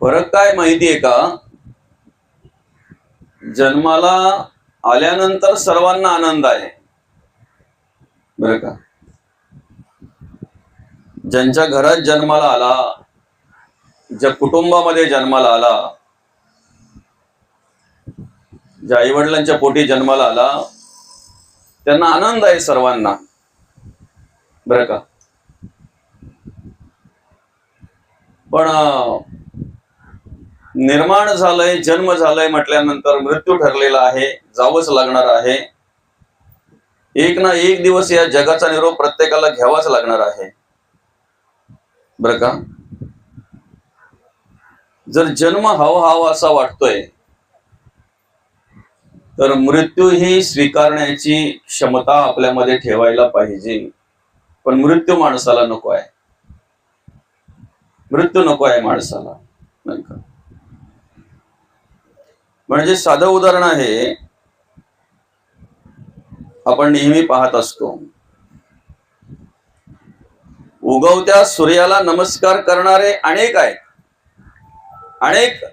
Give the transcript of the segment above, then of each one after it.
फरक काय माहितीये का? जन्माला आल्यानंतर सर्वांना आनंद आहे, बरं का? ज्यांच्या घरात जन्माला आला, ज्या कुटुंबामध्ये जन्माला आला, ज्या आईवडिलांच्या पोटी जन्माला आला, त्यांना आनंद आहे सर्वांना, बरं का? पण निर्माण झालंय, जन्म झालाय म्हटल्यानंतर मृत्यू ठरलेला आहे, जावंच लागणार आहे. एक ना एक दिवस या जगाचा निरोप प्रत्येकाला घ्यावाच लागणार आहे, बरं का? जर जन्म हवा असा वाटतोय, तर मृत्यू ही स्वीकारण्याची क्षमता आपल्यामध्ये ठेवायला पाहिजे. पण मृत्यू माणसाला नको आहे, मृत्यू नको आहे माणसाला, नाही का? म्हणजे साधं उदाहरण आहे, आपण नेहमी पाहत असतो, उगवत्या सूर्याला नमस्कार करणारे अनेक आहेत, अनेक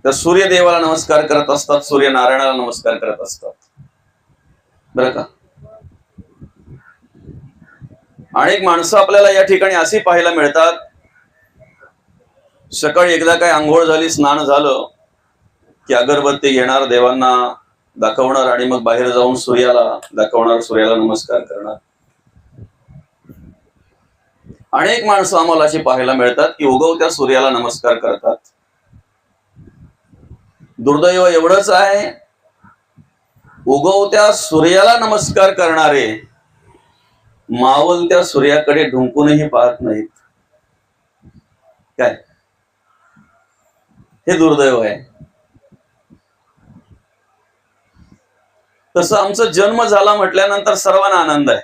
त्या सूर्यदेवाला नमस्कार करत असतात, सूर्यनारायणाला नमस्कार करत असतात, बरं का? अनेक माणसं आपल्याला या ठिकाणी अशी पाहायला मिळतात, सकाळी एकदा काय आंघोळ झाली, स्नान झालं की अगरबत्ती घेणार, देवांना दाखवणार आणि मग बाहेर जाऊन सूर्याला दाखवणार, सूर्याला नमस्कार करणार. अनेक माणसं आम्हाला अशी पाहायला मिळतात की उगवत्या सूर्याला नमस्कार करतात. दुर्दैव एवढंच आहे, उगवत्या सूर्याला नमस्कार करणारे मावळत्या सूर्याकडे ढुंकूनही पाहत नाहीत. काय हे दुर्दैव आहे. तसं आमचा जन्म झाला म्हटल्यानंतर सर्वांना आनंद आहे.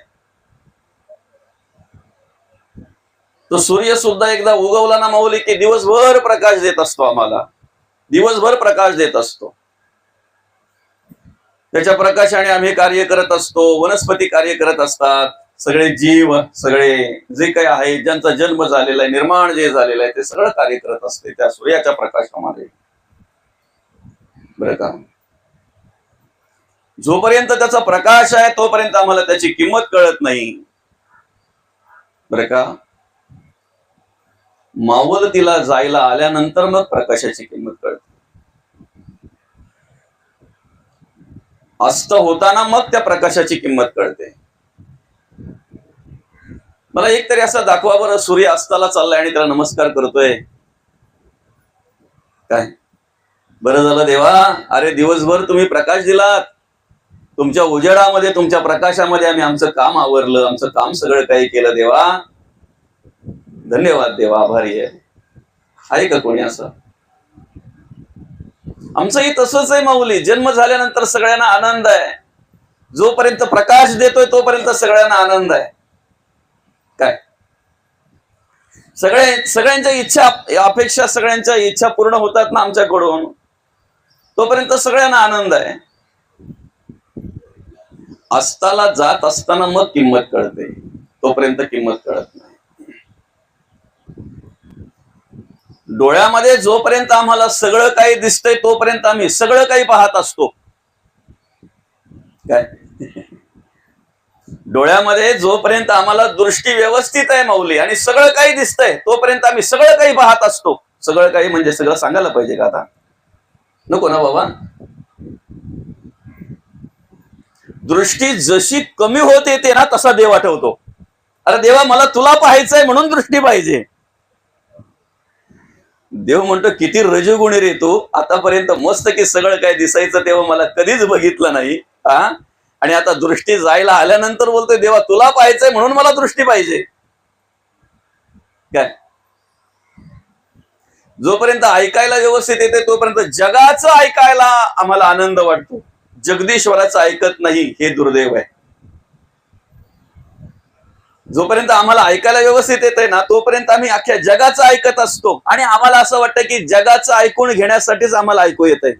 तो सूर्य सुद्धा एकदा उगवला ना माऊली की दिवसभर प्रकाश देत असतो आम्हाला, दिवसभर प्रकाश देत असतो. त्याच्या प्रकाशाने आम्ही कार्य करत असतो, वनस्पती कार्य करत असतात, सगळे जीव, सगळे जे काही आहे, ज्यांचा जन्म झालेला आहे, निर्माण जे झालेलं आहे, ते सगळं कार्य करत असते त्या सूर्याच्या प्रकाशामध्ये, बरं का? जोपर्यंत त्याचा प्रकाश आहे तोपर्यंत आम्हाला त्याची किंमत कळत नाही, बरं का? मावळतीला जायला आल्यानंतर मग प्रकाशाची किंमत कळते. अस्त होताना मग त्या प्रकाशाची किंमत कळते. मला एक तरी असं दाखवा बरं, सूर्य अस्ताला चाललाय आणि त्याला नमस्कार करतोय. काय बरं झालं देवा, अरे दिवसभर तुम्ही प्रकाश दिलात, तुमच्या उजेडामध्ये, तुमच्या प्रकाशामध्ये आम्ही आमचं काम आवरलं, आमचं काम सगळं काही केलं देवा, धन्यवाद देवा, आभारी आहे का कोणी असं? आमचंही तसंच आहे माऊली. जन्म झाल्यानंतर सगळ्यांना आनंद आहे, जोपर्यंत प्रकाश देतोय तोपर्यंत सगळ्यांना आनंद आहे. काय सगळ्यांच्या इच्छा, अपेक्षा, सगळ्यांच्या इच्छा पूर्ण होतात ना आमच्याकडून, तोपर्यंत सगळ्यांना आनंद आहे. अस्ताला जात असताना मग किंमत कळते, तोपर्यंत किंमत कळत नाही. डोळ्यामध्ये जोपर्यंत आम्हाला सगळं काही दिसतंय तोपर्यंत आम्ही सगळं काही पाहत असतो. काय डोळ्यामध्ये जोपर्यंत आम्हाला दृष्टी व्यवस्थित आहे माऊली आणि सगळं काही दिसतंय तोपर्यंत आम्ही सगळं काही पाहत असतो. सगळं काही म्हणजे सगळं सांगायला पाहिजे का आता? नको ना बाबा. दृष्टी जशी कमी होत येते ना तसा देव आठवतो. अरे देवा, मला तुला पाहायचंय म्हणून दृष्टी पाहिजे. देव म्हणतो किती रजोगुणी रे तू, आतापर्यंत मस्त की सगळं काय दिसायचं तेव्हा मला कधीच बघितलं नाही, हा? आणि आता दृष्टी जायला आल्यानंतर बोलतोय देवा तुला पाहायचंय म्हणून मला दृष्टी पाहिजे. काय जोपर्यंत ऐकायला व्यवस्थित येते तोपर्यंत जगाचं ऐकायला आम्हाला आनंद वाटतो, जगदीश्वराचं ऐकत नाही, हे दुर्दैव आहे. जोपर्यंत आम्हाला ऐकायला व्यवस्थित येतंय ना तोपर्यंत आम्ही अख्ख्या जगाचं ऐकत असतो आणि आम्हाला असं वाटतं की जगाचं ऐकून घेण्यासाठीच आम्हाला ऐकू येतंय,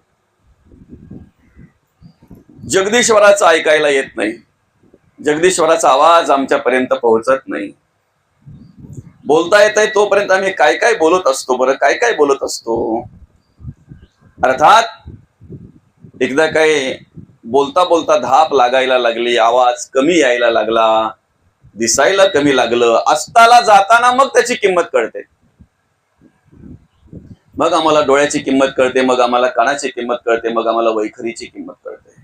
जगदीश्वराचं ऐकायला येत नाही, जगदीश्वराचा आवाज आमच्यापर्यंत पोहोचत नाही. बोलता येत आहे तोपर्यंत आम्ही काय काय बोलत असतो बरं, काय काय बोलत असतो. अर्थात एकदा काय बोलता बोलता धाप लागायला लागली, आवाज कमी यायला लागला, दिसायला कमी लागलं, अस्ताला जाताना मग त्याची किंमत कळते. मग आम्हाला डोळ्याची किंमत कळते, मग आम्हाला कानाची किंमत कळते, मग आम्हाला वैखरीची किंमत कळते.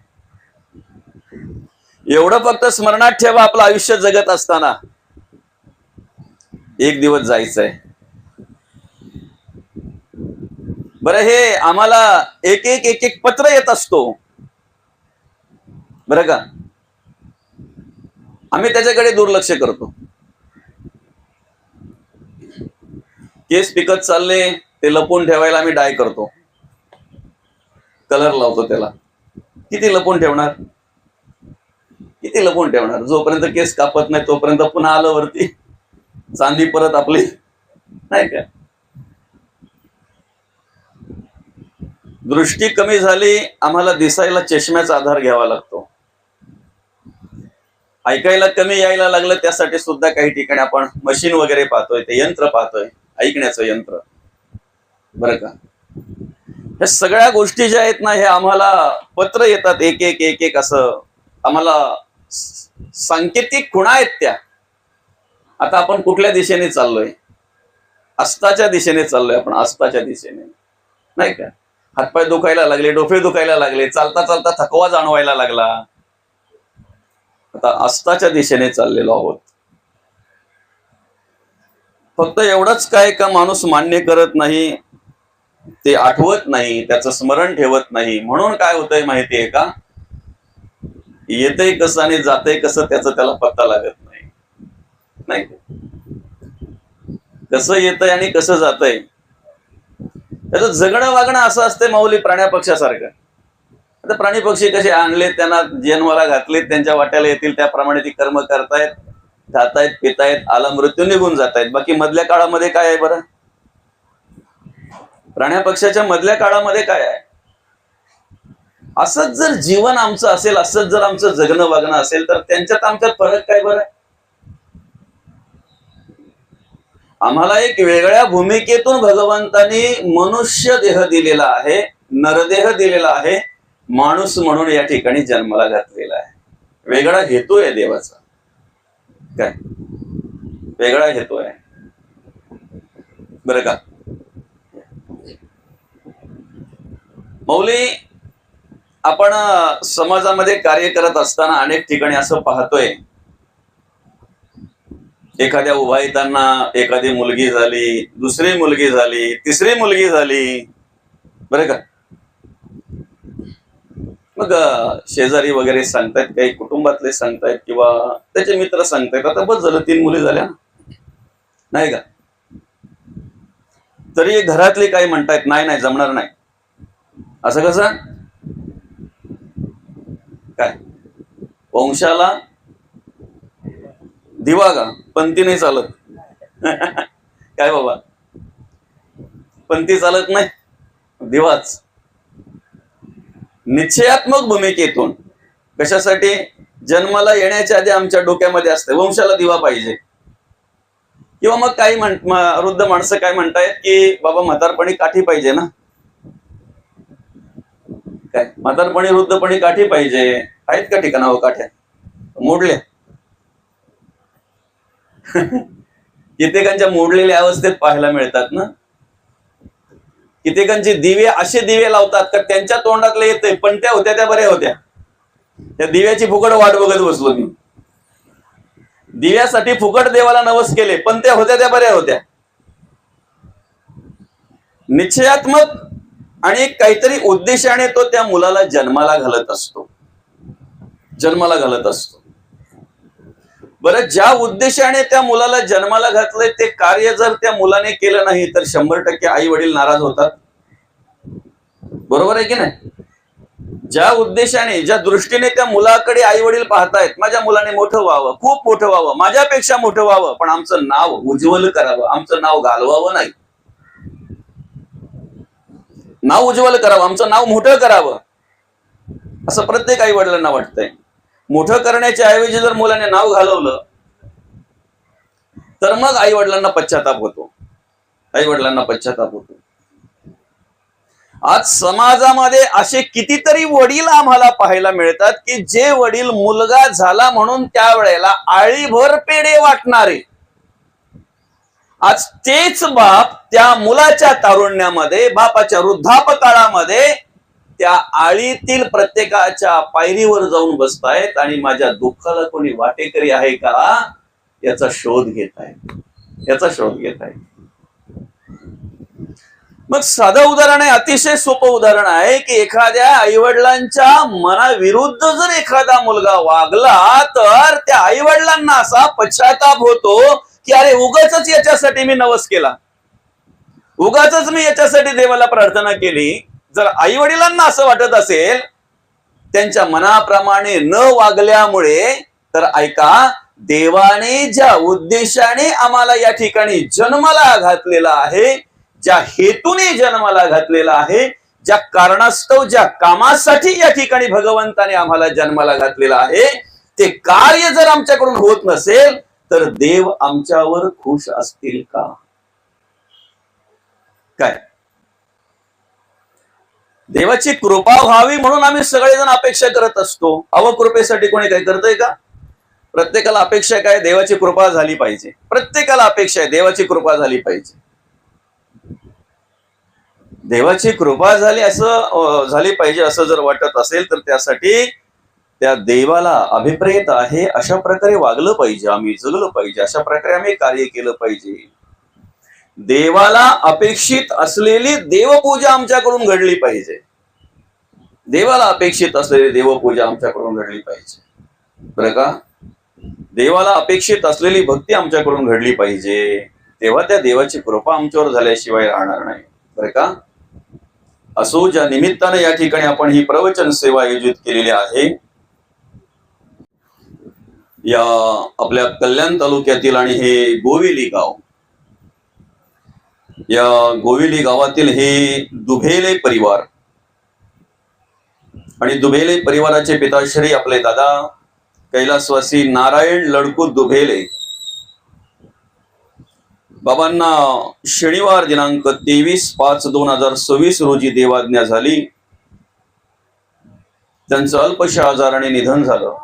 एवढं फक्त स्मरणात ठेवा, आपलं आयुष्य जगत असताना एक दिवस जायचंय. बरं, हे आम्हाला एक एक एक एक पत्र येत असतो बरं का, आम्ही त्याच्याकडे दुर्लक्ष करतो. केस पिकत चालले, ते लपवून ठेवायला आम्ही डाय करतो, कलर लावतो त्याला. किती लपवून ठेवणार, किती लपवून ठेवणार. जोपर्यंत केस कापत नाही तोपर्यंत पुन्हा आलं वरती, चांदी परत आपली, नाही का. दृष्टी कमी झाली, आम्हाला दिसायला चष्म्याचा आधार घ्यावा लागतो. ऐकायला कमी यायला लागलं, त्यासाठी सुद्धा काही ठिकाणी आपण मशीन वगैरे पाहतोय, ते यंत्र पाहतोय, ऐकण्याचं यंत्र बरं का. ह्या सगळ्या गोष्टी ज्या आहेत ना, हे आम्हाला पत्र येतात एक एक एक एक, असं आम्हाला सांकेतिक खुणा आहेत त्या. आता आपण कुठल्या दिशेने चाललोय, अस्ताच्या दिशेने चाललोय आपण, अस्ताच्या दिशेने, नाही का. हातपाय दुखायला लागले, डोके दुखायला लागले, चालता चालता थकवा जाणवायला लागला, आता अस्ताच्या दिशेने चाललेलो आहोत. फक्त एवढंच काय का, माणूस मान्य करत नाही, ते आठवत नाही, त्याचं स्मरण ठेवत नाही. म्हणून काय होतंय माहितीये का, येतंय कसं आणि जातंय कसं त्याचा त्याला पत्ता लागत नाही, नाही कसं येतंय आणि कसं जातंय. त्याचं जगणं वागणं असं असतंय माऊली, प्राण्या पक्षासारखं. आता प्राणी पक्षी कसे आणले, त्यांना जन्माला घातले, त्यांच्या वाट्याला येतील त्याप्रमाणे ती कर्म करतायत, खातायत, पितायत, आला मृत्यू, निघून जातायत. बाकी मधल्या काळामध्ये काय आहे बरं, प्राण्या पक्षाच्या मधल्या काळामध्ये काय आहे. असंच जर जीवन आमचं असेल, असंच जर आमचं जगणं वागणं असेल, तर त्यांच्यात आमच्यात फरक काय बरं. आम्हाला एक वेगळ्या भूमिकेतून भगवंतांनी मनुष्य देह दिलेला आहे, नरदेह दिलेला आहे, माणूस म्हणून या ठिकाणी जन्माला घातलेला आहे. वेगळा हेतू आहे देवाचा, काय वेगळा हेतू आहे बरं का. मौली, आपण समाजामध्ये कार्य करत असताना अनेक ठिकाणी असं पाहतोय, एखाद्या उभायतांना एखादी मुलगी झाली, दुसरी मुलगी झाली, तिसरी मुलगी झाली बरं का. मग शेजारी वगैरे सांगतायत, काही कुटुंबातले सांगतायत, किंवा त्याचे मित्र सांगतायत, आता बस झालं 3 मुली झाल्या, नाही का. तरी घरातले काय म्हणतायत, नाही नाही जमणार नाही. असं कसं काय, वंशाला दिवा का, पंथी नाही चालत. काय बाबा, पंथी चालत नाही, दिवाच. निश्चयात्मक भूमिकेतून, कशासाठी, जन्माला येण्याच्या आधी आमच्या डोक्यामध्ये असते वंशाला दिवा पाहिजे. किंवा मग काही वृद्ध माणसं काय म्हणतायत की बाबा म्हातारपणी काठी पाहिजे ना, काय म्हातारपणी वृद्धपणी काठी पाहिजे. आहेत का ठिकाणावर काठ्या, मोडल्या. कित्येकांच्या मोडलेल्या अवस्थेत पाहायला मिळतात ना. कित्येकांचे दिवे असे दिवे लावतात का त्यांच्या तोंडातले येते, पण त्या होत्या त्या बऱ्या होत्या. त्या दिव्याची फुकट वाट बघत बसलो मी. दिव्यासाठी फुकट देवाला नवस केले, पण त्या होत्या त्या बऱ्या होत्या. निश्चयात्मक आणि काहीतरी उद्देशाने तो त्या मुलाला जन्माला घालत असतो, जन्माला घालत असतो. बरं, ज्या उद्देशाने त्या मुलाला जन्माला घातलंय ते कार्य जर त्या मुलाने केलं नाही तर 100% आई वडील नाराज होतात. बरोबर आहे की नाही. ज्या उद्देशाने, ज्या दृष्टीने त्या मुलाकडे आई वडील पाहतायत, माझ्या मुलाने मोठं व्हावं, खूप मोठं व्हावं, माझ्यापेक्षा मोठं व्हावं, पण आमचं नाव उज्ज्वल करावं, आमचं नाव घालवावं नाही, नाव उज्ज्वल करावं, आमचं नाव मोठं करावं, असं प्रत्येक आई वडिलांना वाटतंय. मोठं करण्याच्या ऐवजी जर मुलाने नाव घालवलं तर मग आई वडिलांना पश्चाताप होतो, आई वडिलांना पश्चाताप होतो. आज समाजामध्ये असे कितीतरी वडील आम्हाला पाहायला मिळतात की जे वडील मुलगा झाला म्हणून त्यावेळेला आळीभर पेढे वाटणारे, आज तेच बाप त्या मुलाच्या तारुण्यामध्ये, बापाच्या वृद्धापकाळामध्ये त्या आळीतील प्रत्येकाच्या पायरीवर जाऊन बसतायत आणि माझ्या दुःखाला कोणी वाटेकरी आहे का याचा शोध घेत आहेत, याचा शोध घेत आहेत. मग साधं उदाहरण आहे, अतिशय सोपं उदाहरण आहे की एखाद्या आईवडिलांच्या मनाविरुद्ध जर एखादा मुलगा वागला तर त्या आईवडिलांना असा पश्चाताप होतो की अरे उगाचच याच्यासाठी मी नवस केला, उगाचच मी याच्यासाठी देवाला प्रार्थना केली. जर आई वडिलांना असं वाटत असेल त्यांच्या मनाप्रमाणे न वागल्यामुळे, तर ऐका, देवाने ज्या उद्देशाने आम्हाला या ठिकाणी जन्माला घातलेला आहे, ज्या हेतूने जन्माला घातलेला आहे, ज्या कारणास्तव, ज्या कामासाठी या ठिकाणी भगवंताने आम्हाला जन्माला घातलेला आहे, ते कार्य जर आमच्याकडून होत नसेल तर देव आमच्यावर खुश असतील का? काय देवाची कृपा व्हावी म्हणून आम्ही सगळेजण अपेक्षा करत असतो. अवकृपेसाठी कोणी काही करतंय का? प्रत्येकाला अपेक्षा काय? देवाची कृपा झाली पाहिजे. प्रत्येकाला अपेक्षा आहे देवाची कृपा झाली पाहिजे. देवाची कृपा झाली पाहिजे असं जर वाटत असेल तर त्यासाठी त्या देवाला अभिप्रेत आहे अशा प्रकारे वागलं पाहिजे, आम्ही जगलं पाहिजे, अशा प्रकारे आम्ही कार्य केलं पाहिजे. देवाला अपेक्षित असलेली देवपूजा आमच्याकडून घडली पाहिजे. देवाला अपेक्षित असलेली देवपूजा आमच्याकडून घडली पाहिजे, बरं का? देवाला अपेक्षित असलेली भक्ती आमच्याकडून घडली पाहिजे, तेव्हा त्या देवाची कृपा आमच्यावर झाल्याशिवाय राहणार नाही, बरं का? असो, ज्या निमित्ताने या ठिकाणी आपण ही प्रवचन सेवा आयोजित केलेली आहे, या आपल्या कल्याण तालुक्यातील आणि हे गोविली गाव, या गोविली गावातील हे दुभेले परिवार आणि दुभेले परिवाराचे पिताश्री आपले दादा कैलासवासी नारायण लडकू दुभेले, बाबांना शनिवार दिनांक 23/5/2026 रोजी देवाज्ञा झाली. त्यांचं अल्पशा आजाराने निधन झालं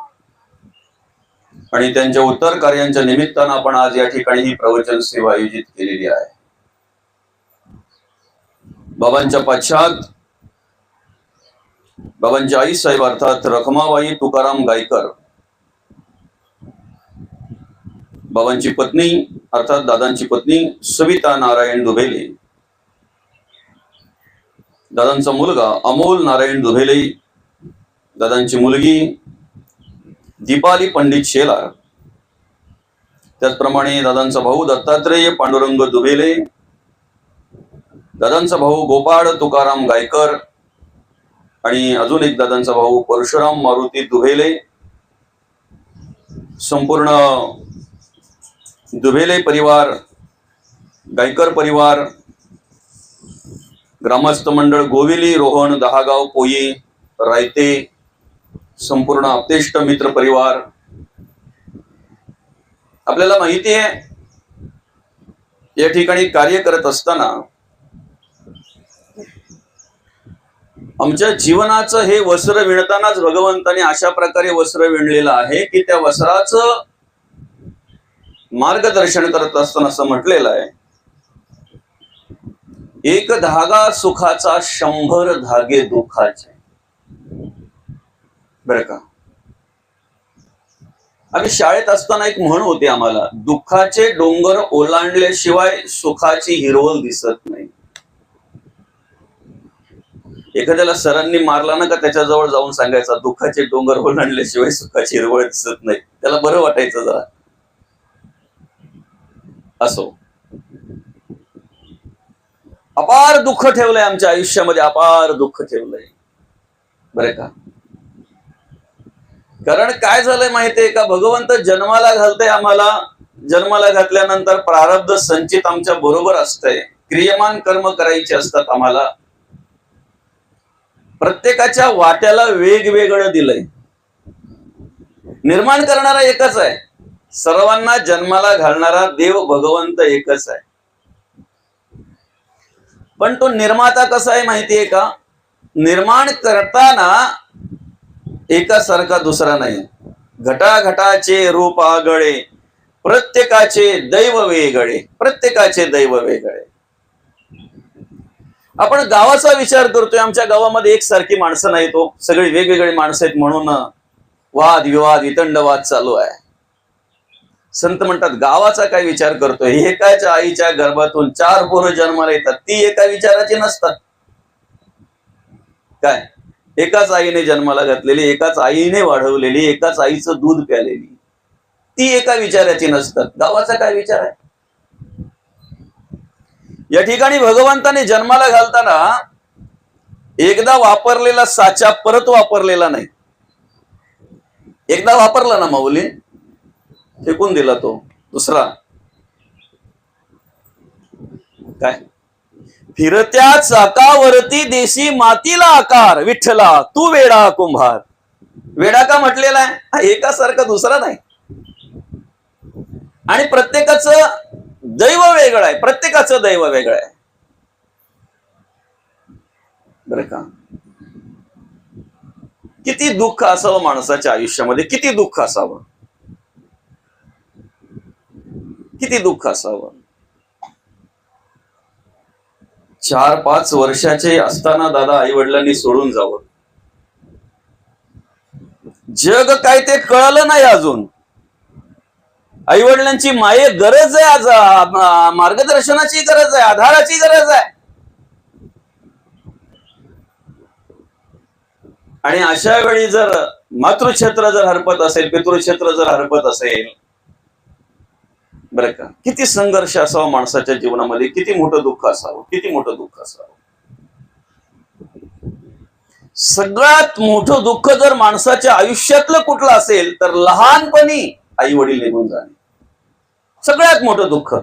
आणि त्यांच्या उत्तर कार्यांच्या निमित्तानं आपण आज या ठिकाणी ही प्रवचन सेवा आयोजित केलेली आहे. बाबांच्या पश्चात बाबांची आई साहेब अर्थात रखमाबाई तुकाराम गायकर, बाबांची पत्नी अर्थात दादांची पत्नी सविता नारायण दुभेले, दादांचा मुलगा अमोल नारायण दुभेले, दादांची मुलगी दीपाली पंडित शेलार, त्याचप्रमाणे दादांचा भाऊ दत्तात्रेय पांडुरंग दुभेले, दादांचा भाऊ गोपाळ तुकाराम गायकर आणि अजून एक दादांचा भाऊ परशुराम मारुती दुभेले, संपूर्ण दुभेले परिवार, गायकर परिवार, ग्रामस्थ मंडळ गोविली, रोहन, दहागाव, पोई, रायते, संपूर्ण आपतेष्ट मित्र परिवार. आपल्याला माहिती आहे या ठिकाणी कार्य करत असताना आमच्या जीवनाचं हे वस्त्र विणतानाच भगवंताने अशा प्रकारे वस्त्र विणलेलं आहे की त्या वस्त्राचं मार्गदर्शन करत असताना असं म्हटलेलं आहे, एक धागा सुखाचा 100 धागे दुःखाचे, बरं का? आम्ही शाळेत असताना एक म्हण होती आम्हाला, दुःखाचे डोंगर ओलांडल्याशिवाय सुखाची हिरवळ दिसत नाही. एखाद्याला सरांनी मारला ना का त्याच्याजवळ जाऊन सांगायचा, दुःखाचे डोंगर ओलांडल्याशिवाय सुखाची हिरवळ दिसत नाही, त्याला बरं वाटायचं जरा. असो, अपार दुःख ठेवलंय आमच्या आयुष्यामध्ये, अपार दुःख ठेवलंय, बरं का? कारण काय झालंय माहितीये का, भगवंत जन्माला घालतंय आम्हाला, जन्माला घातल्यानंतर प्रारब्ध संचित आमच्या बरोबर असतंय, क्रियमान कर्म करायचे असतात आम्हाला. प्रत्येकाच्या वाट्याला वेगवेगळं दिलंय, निर्माण करणारा एकच आहे, सर्वांना जन्माला घालणारा देव भगवंत एकच आहे, पण तो निर्माता कसा आहे माहितीये का? निर्माण करताना एकासारखा दुसरा नाही. घटाघटाचे रूप आगळे, प्रत्येकाचे दैव वेगळे, प्रत्येकाचे दैव वेगळे. आपण गावाचा विचार करतोय, आमच्या गावामध्ये एकसारखी माणसं नाहीत, तो सगळी वेगवेगळी माणसं आहेत म्हणून वाद विवाद वितंडवाद चालू आहे. संत म्हणतात गावाचा काय विचार करतोय? एकाच्या आईच्या गर्भातून 4 पोरं जन्माला येतात, ती एका विचाराची नसतात. काय? एकाच आईने जन्माला घातलेली, एकाच आईने वाढवलेली, एकाच आईचं दूध प्यालेली, ती एका विचाराची नसतात. गावाचा काय विचार आहे? या ठिकाणी भगवंताने जन्माला घालताना एकदा वापरलेला साचा परत वापरलेला नाही. एकदा वापरला ना माऊली, फेकून दिला तो दुसरा. काय? फिरत्या चाकावरती देशी मातीला आकार, विठ्ठला तू वेडा कुंभार. वेडा का म्हटलेला आहे? हा एकासारखा दुसरा नाही. आणि प्रत्येकाचं दैव वेगळं आहे, प्रत्येकाचं दैव वेगळं आहे बरं का. किती दुःख असावं माणसाच्या आयुष्यामध्ये, किती दुःख असावं, किती दुःख असावं. 4-5 वर्षाचे असताना दादा आई वडिलांनी सोडून जावं. जग काय ते कळलं नाही अजून. आई वडिलांची माये गरज आहे, आज मार्गदर्शनाची गरज आहे, आधाराची गरज आहे. आणि अशा वेळी जर मातृक्षेत्र जर हरपत असेल, पितृक्षेत्र जर हरपत असेल, बरं का, किती संघर्ष असावा माणसाच्या जीवनामध्ये, किती मोठं दुःख असावं, किती मोठं दुःख असावं. सगळ्यात मोठं दुःख जर माणसाच्या आयुष्यातलं कुठलं असेल तर लहानपणी आई वडील निघून जाणे, सगळ्यात मोठं दुःख.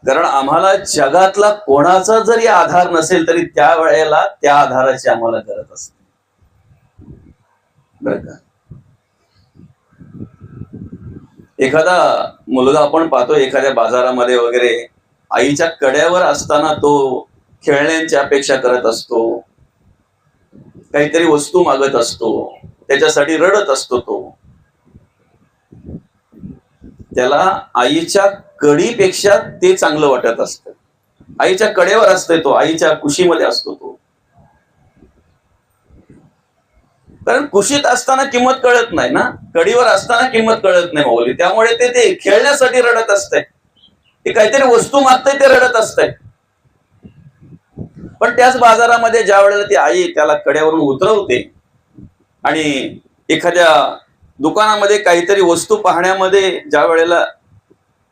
कारण आम्हाला जगातला कोणाचा जरी आधार नसेल तरी त्या वेळेला त्या आधाराची आम्हाला गरज असते बरं का. एखादा मुलगा आपण पाहतो एखाद्या बाजारामध्ये वगैरे, आईच्या कड्यावर असताना तो खेळण्यांची अपेक्षा करत असतो, काहीतरी वस्तू मागत असतो, त्याच्यासाठी रडत असतो. तो त्याला आईच्या कडीपेक्षा ते चांगलं वाटत असतं. आईच्या कडेवर असतोय तो, आईच्या कुशीमध्ये असतो तो. कारण कुशीत असताना किंमत कळत नाही ना, कडीवर असताना किंमत कळत नाही माऊली. त्यामुळे ते खेळण्यासाठी रडत असतंय, ते काहीतरी वस्तू मागतंय, ते रडत असतंय. पण त्याच बाजारामध्ये ज्या वेळेला ती आई त्याला कड्यावरून उतरवते आणि एखाद्या दुकानामध्ये काहीतरी वस्तू पाहण्यामध्ये ज्या वेळेला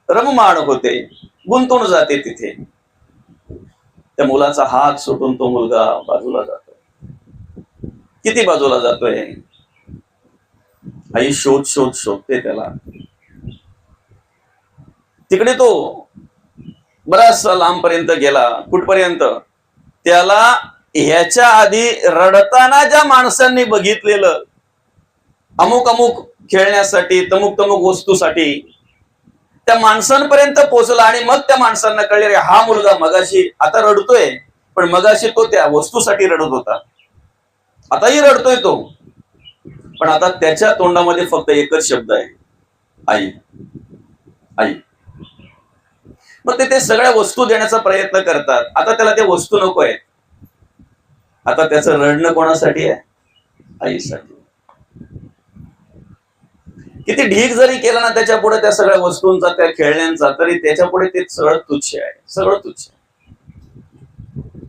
रममाण होते, गुंतून जाते, तिथे त्या मुलाचा हात सुटून तो मुलगा बाजूला जातो. किती बाजूला जातोय? आई शोधते त्याला. तिकडे तो बराचसा लांबपर्यंत गेला. कुठपर्यंत? त्याला ह्याच्या आधी रडताना ज्या माणसांनी बघितलेलं अमुक अमुक खेळण्यासाठी, तमुक तमुक वस्तूसाठी, त्या माणसांपर्यंत पोहोचला. आणि मग त्या माणसांना कळले, रे हा मुलगा मगाशी आता रडतोय, पण मगाशी तो त्या वस्तूसाठी रडत होता, आताही रडतोय तो. पण आता त्याच्या तोंडामध्ये फक्त एकच शब्द आहे, आई आई. मग ते सगळ्या वस्तू देण्याचा प्रयत्न करतात. आता त्याला ते वस्तू नको आहे, आता त्याचं रडणं कोणासाठी आहे? आईसाठी. किती ढीक जरी केला ना त्याच्या पुढे त्या सगळ्या वस्तूंचा, त्या खेळण्यांचा, तरी त्याच्या पुढे ते सगळं तुच्छ आहे, सगळं तुच्छ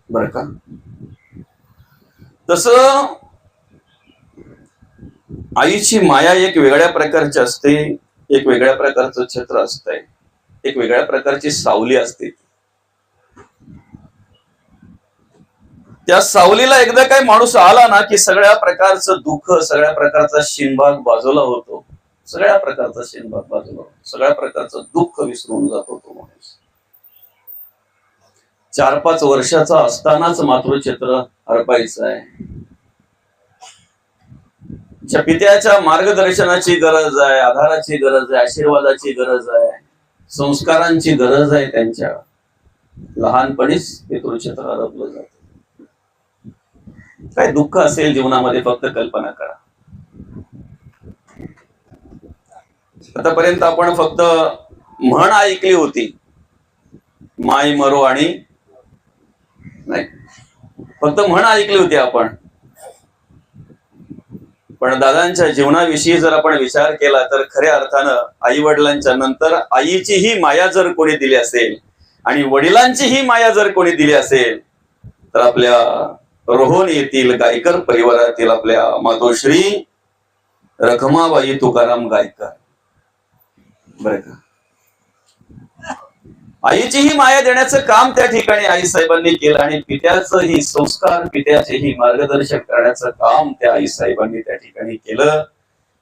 बरं का. तसं आईची माया एक वेगळ्या प्रकारची असते, एक वेगळ्या प्रकारचं छत्र असतंय, एक वेगळ्या प्रकारची सावली असते. त्या सावलीला एकदा काही माणूस आला ना की सगळ्या प्रकारचं दुःख, सगळ्या प्रकारचा शिनभाग बाजूला होतो, सगळ्या प्रकारचा शिनभाग बाजूला होतो, सगळ्या प्रकारचं दुःख विसरून जातो तो माणूस. 4-5 वर्षाचा असतानाच मातृक्षेत्र हरपायचं आहे. पित्याच्या मार्गदर्शनाची गरज आहे, आधाराची गरज आहे, आशीर्वादाची गरज आहे, संस्कारांची गरज आहे. त्यांच्या लहानपणीच पितृक्षेत्र हरपलं जात. काय दुःख असेल जीवनामध्ये फक्त कल्पना करा. आतापर्यंत आपण फक्त म्हण ऐकली होती, माय मरो आणि नाही, फक्त म्हण ऐकली होती आपण. पण दादांच्या जीवनाविषयी जर आपण विचार केला तर खऱ्या अर्थानं आई वडिलांच्या नंतर आईची ही माया जर कोणी दिली असेल आणि वडिलांची ही माया जर कोणी दिली असेल तर आपल्या रोहन येथील गायकर परिवारातील आपल्या मातोश्री रखमाबाई तुकाराम गायकर. बरं का, आईची ही माया देण्याचं काम त्या ठिकाणी आई साहेबांनी केलं आणि पित्याचं ही संस्कार, पित्याचे ही मार्गदर्शन करण्याचं काम त्या आई साहेबांनी त्या ठिकाणी केलं.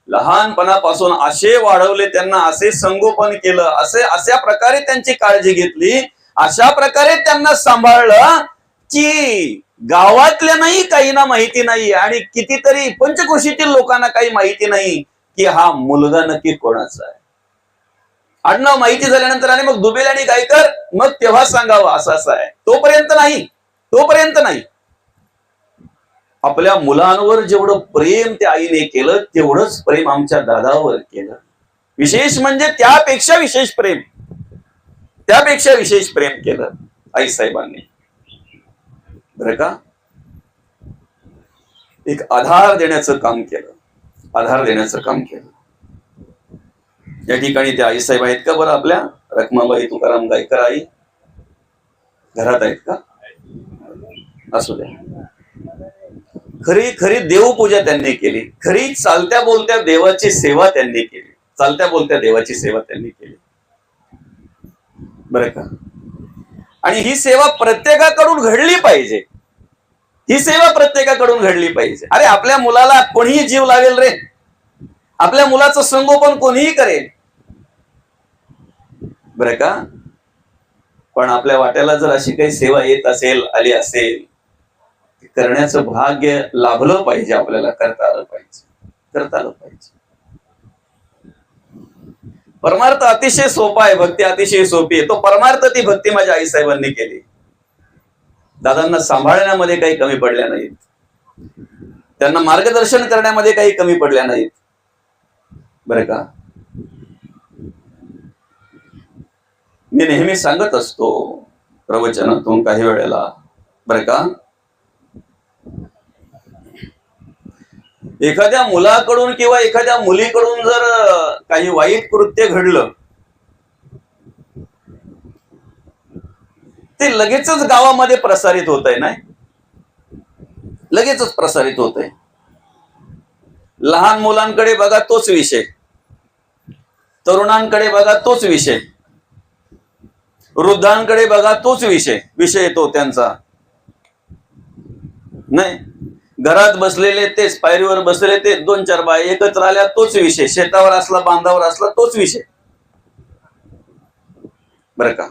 लहानपणापासून असे वाढवले, त्यांना असे संगोपन केलं, अशा प्रकारे त्यांची काळजी घेतली, अशा प्रकारे त्यांना सांभाळलं की गावातल्या नाही काहींना माहिती नाही आणि कितीतरी पंचक्रोशीतील लोकांना काही माहिती नाही की हा मुलगा नक्की कोणाचा आहे. आडनाव माहिती झाल्यानंतर आणि मग दुबेल आणि गायकर, मग तेव्हा सांगावं असं असं आहे. तोपर्यंत नाही. आपल्या मुलांवर जेवढं प्रेम त्या आईने केलं तेवढंच प्रेम आमच्या दादावर केलं. विशेष म्हणजे त्यापेक्षा विशेष प्रेम केलं आई साहेबांनी. बरं का, एक आधार देण्याचं काम केलं. या ठिकाणी त्या आई साहेब आहेत का बरं? आपल्या रखमाबाई तुकाराम गायकर आई घरात आहेत का? असू द्या. खरी देवपूजा त्यांनी केली, खरी चालत्या बोलत्या देवाची सेवा त्यांनी केली. बरं का, आणि ही सेवा प्रत्येकाकडून घडली पाहिजे. अरे आपल्या मुलाला कोणीही जीव लावेल रे, आपल्या मुलाचं संगोपन कोणीही करेल. बरं का, पण आपल्या वाट्याला जर अशी काही सेवा येत असेल, आली असेल, करण्याचं भाग्य लाभलं पाहिजे, आपल्याला करता आलं पाहिजे. परमार्थ अतिशय सोपा आहे, भक्ती अतिशय सोपी आहे. तो परमार्थ, ती भक्ती माझ्या आई साहेबांनी केली. दादांना सांभाळण्यामध्ये काही कमी पडल्या नाहीत, त्यांना मार्गदर्शन करण्यामध्ये काही कमी पडल्या नाहीत. बरं का, मी नेहमी सांगत असतो प्रवचनातून काही वेळेला, बरं का, एखाद्या मुलाकडून किंवा एखाद्या मुलीकडून जर काही वाईट कृत्य घडलं ते लगेचच गावामध्ये प्रसारित होत आहे. नाही, लगेचच प्रसारित होत आहे. लहान मुलांकडे बघा तोच विषय, तरुणांकडे बघा तोच विषय, वृद्धांकडे बघा तोच विषय येतो त्यांचा. नाही, घरात बसलेले तेच, पायरीवर बसलेले ते 2-4 बाय एकत्र आल्या तोच विषय, शेतावर असला बांधावर असला तोच विषय. बरं का,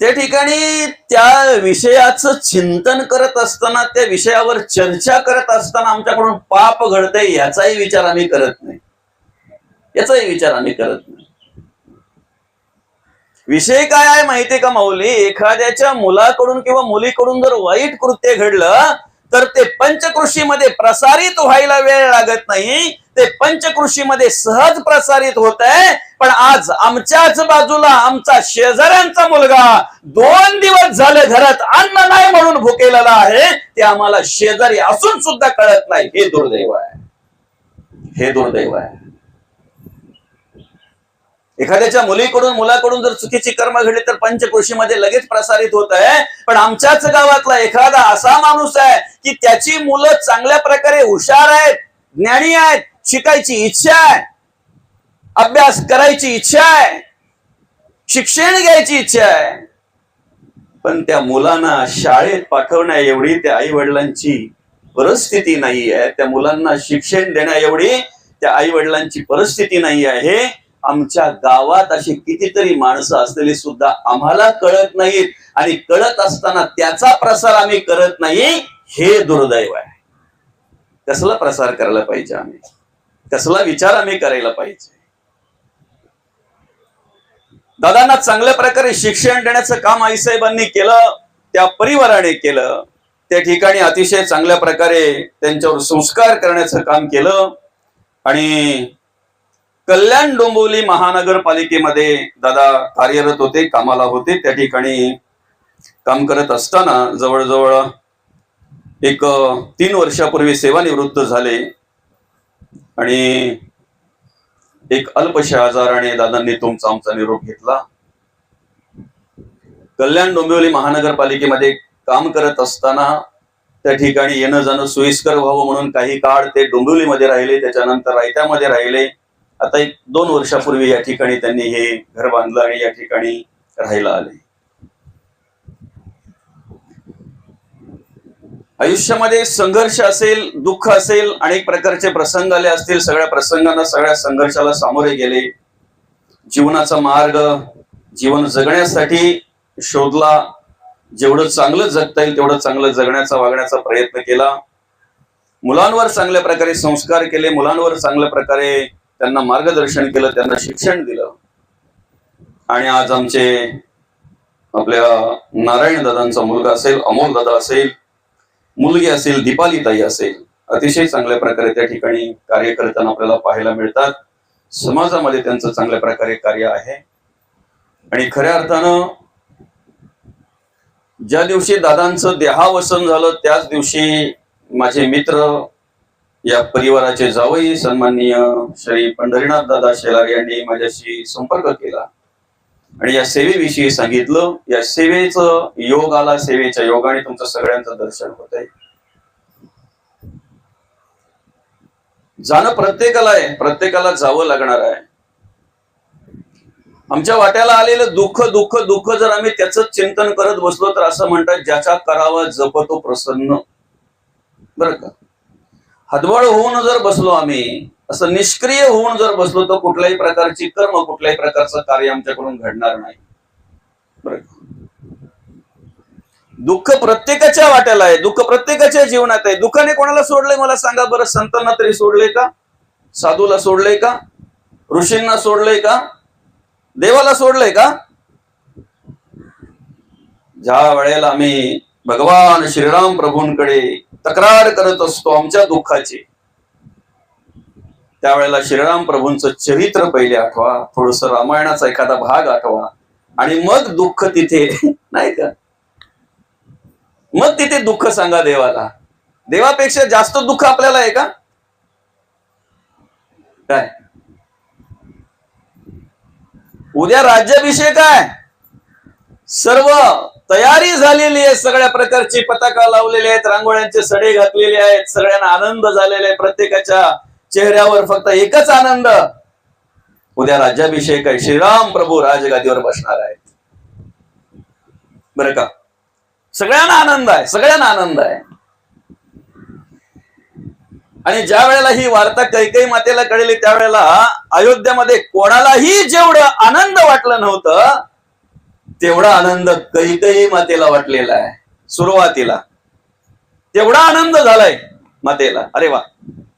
त्या ठिकाणी त्या विषयाचं चिंतन करत असताना, त्या विषयावर चर्चा करत असताना आमच्याकडून पाप घडतंय याचाही विचार आम्ही करत नाही. विषय काय आहे माहितीये का माऊली? एखाद्याच्या मुलाकडून किंवा मुलीकडून जर वाईट कृत्य घडलं तर ते पंचकृषीमध्ये प्रसारित व्हायला वेळ लागत नाही, ते पंचकृषीमध्ये सहज प्रसारित होत आहे. पण आज आमच्याच बाजूला आमचा शेजाऱ्यांचा मुलगा 2 दिवस झाले घरात अन्न नाही म्हणून भुकेलेला आहे, ते आम्हाला शेजारी असून सुद्धा कळत नाही. हे दुर्दैव आहे. एखाद्याच्या मुलाकडून जर चुकीची कर्म घडली तर पंचकृषीमध्ये लगेच प्रसारित होत आहे. पण आमच्याच गावातला एखादा असा माणूस आहे की त्याची मुलं चांगल्या प्रकारे हुशार आहेत, ज्ञानी आहेत, शिकायची इच्छा आहे, अभ्यास करायची इच्छा आहे, शिक्षण घ्यायची इच्छा आहे, पण त्या मुलांना शाळेत पाठवण्या एवढी त्या आई वडिलांची परिस्थिती नाही आहे, त्या मुलांना शिक्षण देण्या एवढी त्या आई वडिलांची परिस्थिती नाही आहे. आमच्या गावात अशी कितीतरी माणसं असलेली सुद्धा आम्हाला कळत नाहीत आणि कळत असताना त्याचा प्रसार आम्ही करत नाही. हे दुर्दैव आहे. कसला प्रसार करायला पाहिजे, आम्ही कसला विचार आम्ही करायला पाहिजे. दादांना चांगल्या प्रकारे शिक्षण देण्याचं काम आईसाहेबांनी केलं, त्या परिवाराने केलं. त्या ठिकाणी अतिशय चांगल्या प्रकारे त्यांच्यावर संस्कार करण्याचं काम केलं. आणि कल्याण डोंबिवली महानगरपालिकेमध्ये दादा कार्यरत होते, कामाला होते. त्या ठिकाणी काम करत असताना जवळजवळ एक 3 वर्षापूर्वी सेवानिवृत्त झाले. आणि एक अल्पशा आजाराने दादांनी तुमचा आमचा निरोप घेतला. कल्याण डोंबिवली महानगरपालिकेमध्ये काम करत असताना त्या ठिकाणी येणं जाणं सोयीस्कर व्हावं म्हणून काही काळ ते डोंबिवलीमध्ये राहिले, त्याच्यानंतर रायत्यामध्ये राहिले. आता 1-2 वर्षापूर्वी या ठिकाणी त्यांनी हे घर बांधलं आणि या ठिकाणी राहायला आले. आयुष्यामध्ये संघर्ष असेल, दुःख असेल, अनेक प्रकारचे प्रसंग आले असतील. सगळ्या प्रसंगांना, सगळ्या संघर्षाला सामोरे गेले. जीवनाचा मार्ग जीवन जगण्यासाठी शोधला. जेवढं चांगलं जगता येईल तेवढं चांगलं जगण्याचा, वागण्याचा प्रयत्न केला. मुलांवर चांगल्या प्रकारे संस्कार केले, मुलांवर चांगल्या प्रकारे त्यांना मार्गदर्शन केलं, त्यांना शिक्षण दिलं. आणि आज आमचे आपल्या नारायण दादांचा मुलगा असेल, अमोल दादा असेल, मुलगी असेल, दीपाली ताई असेल, अतिशय चांगल्या प्रकारे त्या ठिकाणी कार्य करताना आपल्याला पाहायला मिळतात. समाजामध्ये त्यांचं चांगल्या प्रकारे कार्य आहे. आणि खऱ्या अर्थानं ज्या दिवशी दादांचं देहावसन झालं त्याच दिवशी माझे मित्र, या परिवाराचे जावई सन्माननीय श्री पंढरीनाथ दादा शेलार यांनी माझ्याशी संपर्क केला आणि या सेवेविषयी सांगितलं. या सेवेचं योग आला, सेवेच्या योगाने तुमचं सगळ्यांचं दर्शन होत आहे. जाणं प्रत्येकाला आहे, प्रत्येकाला जावं लागणार आहे. आमच्या वाट्याला आलेलं दुःख दुःख दुःख जर आम्ही त्याच चिंतन करत बसलो तर असं म्हणतात, ज्याच्या करावा जपतो प्रसन्न. बरं का, हतबल होऊन जर बसलो आम्ही, असं निष्क्रिय होऊन जर बसलो तर कुठल्याही प्रकारची कर्म, कुठल्याही प्रकारचं कार्य आमच्याकडून घडणार नाही. बरं का, दुःख प्रत्येकाच्या वाट्याला आहे, दुःख प्रत्येकाच्या जीवनात आहे. दुःखाने कोणाला सोडलंय मला सांगा बरं? संतांना तरी सोडलंय का? साधूला सोडलंय का? ऋषींना सोडलंय का? देवाला सोडलंय का? ज्या वेळेला आम्ही भगवान श्रीराम प्रभूंकडे तक्रार करत असतो आमच्या दुःखाची, त्यावेळेला श्रीराम प्रभूंचं चरित्र पहिले आठवा, थोडस रामायणाचा एखादा भाग आठवा आणि मग दुःख तिथे नाही का, मग तिथे दुःख सांगा देवाला. देवापेक्षा जास्त दुःख आपल्याला आहे का? काय उद्या राज्याभिषेक आहे, सर्व तयारी झालेली आहे, सगळ्या प्रकारची पताका लावलेली आहेत, रांगोळ्यांचे सडे घातलेले आहेत, सगळ्यांना आनंद झालेला आहे. प्रत्येकाच्या चेहऱ्यावर फक्त एकच आनंद, उद्या राज्याभिषेक आहे, श्रीराम प्रभू राजगादीवर बसणार आहेत. बरं का, सगळ्यांना आनंद आहे, सगळ्यांना आनंद आहे. आणि ज्या वेळेला ही वार्ता कैकेयी मातेला कळली त्यावेळेला अयोध्यामध्ये कोणालाही जेवढं आनंद वाटलं नव्हतं तेवढा आनंद कैकेयी मातेला वाटलेला आहे. सुरुवातीला तेवढा आनंद झालाय मातेला. अरे वा,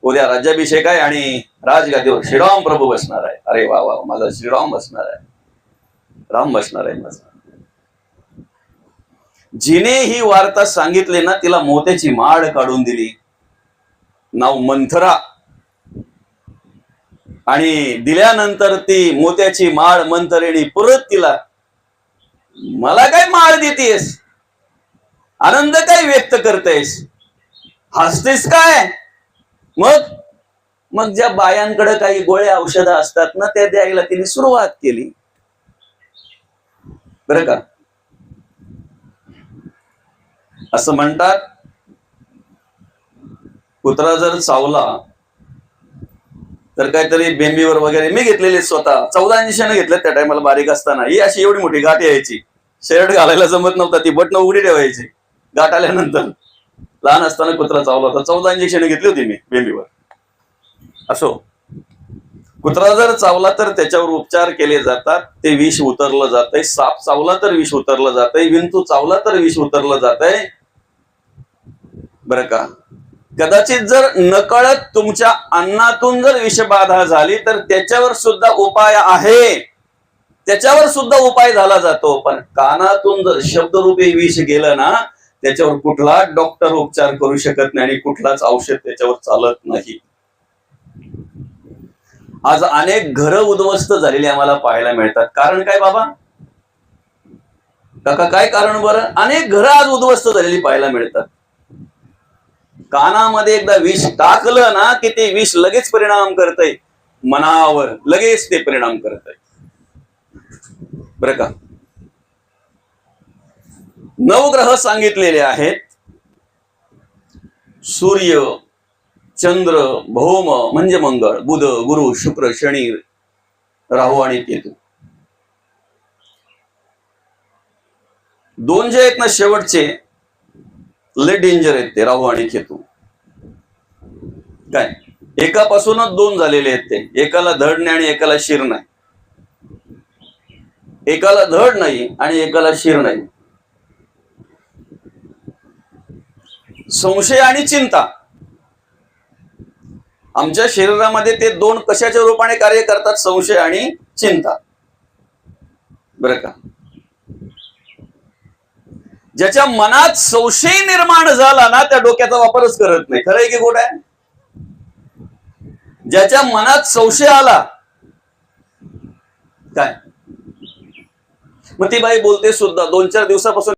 उद्या राज्याभिषेक आहे आणि राजगादीवर श्रीराम प्रभू बसणार आहे. अरे वा वा, माझा श्रीराम बसणार आहे, राम बसणार आहे माझा. जिने ही वार्ता सांगितली ना तिला मोत्याची माळ काढून दिली, नाव मंथरा. आणि दिल्यानंतर ती मोत्याची माळ मंथरेने परत तिला, मला काय माळ देतेस, आनंद काय व्यक्त करतेस, हसतेस काय? मग ज्या बायांकडे काही गोळ्या औषधं असतात ना त्या द्यायला तिने सुरुवात केली. बरं का, असं म्हणतात कुत्रा जर चावला तर काहीतरी बेंबीवर वगैरे, मी घेतलेले स्वतः 14 इंजेक्शन घेतले त्या टायमाला बारीक असताना. ही अशी एवढी मोठी गाठ यायची, शर्ट घालायला जमत नव्हता, ती बटणं उघडी ठेवायची. गाठ आल्यानंतर लहान असताना कुत्रा चावला होता, 14 इंजेक्शन घेतली होती मी बेंबीवर. असो, कुत्रा जर चावला तर त्याच्यावर उपचार केले जातात, ते विष उतरलं जातंय. साप चावला तर विष उतरलं जातंय, विंचू चावला तर विष उतरलं जातंय. बरं का, कदाचित जर नकळत तुमच्या अन्नातून जर विषबाधा झाली तर त्याच्यावर सुद्धा उपाय आहे, त्याच्यावर सुद्धा उपाय झाला जातो. पण कानातून जर शब्दरूपी विष गेलं ना, त्याच्यावर कुठलाच डॉक्टर उपचार करू शकत नाही आणि कुठलाच औषध त्याच्यावर चालत नाही. आज अनेक घरं उद्ध्वस्त झालेली आम्हाला पाहायला मिळतात. कारण काय बाबा काका, काय कारण बरं? अनेक घरं आज उद्ध्वस्त झालेली पाहायला मिळतात. कानामध्ये एकदा विष टाकलं ना की ते विष लगेच परिणाम करतंय मनावर, लगेच ते परिणाम करतंय बरं का. नवग्रह सांगितलेले आहेत: सूर्य, चंद्र, भौम म्हणजे मंगळ, बुध, गुरु, शुक्र, शनी, राहू आणि केतू. दोन जे आहेत ना शेवटचे, लय डेंजर आहेत ते, राहू आणि केतू. काय एकापासूनच दोन झालेले आहेत ते, एकाला धड नाही आणि एकाला शिर नाही, एकाला धड नाही आणि एकाला शिर नाही. संशय आणि चिंता. आमच्या शरीरामध्ये ते दोन कशाच्या रूपाने कार्य करतात? संशय आणि चिंता बरं का. ज्याच्या मनात संशय निर्माण झाला ना, त्या डोक्याचा वापरच करत नाही. खरं आहे की खोटं आहे? ज्याच्या मनात संशय आला काय, मग ती बाई बोलते सुद्धा 2-4 दिवसापासून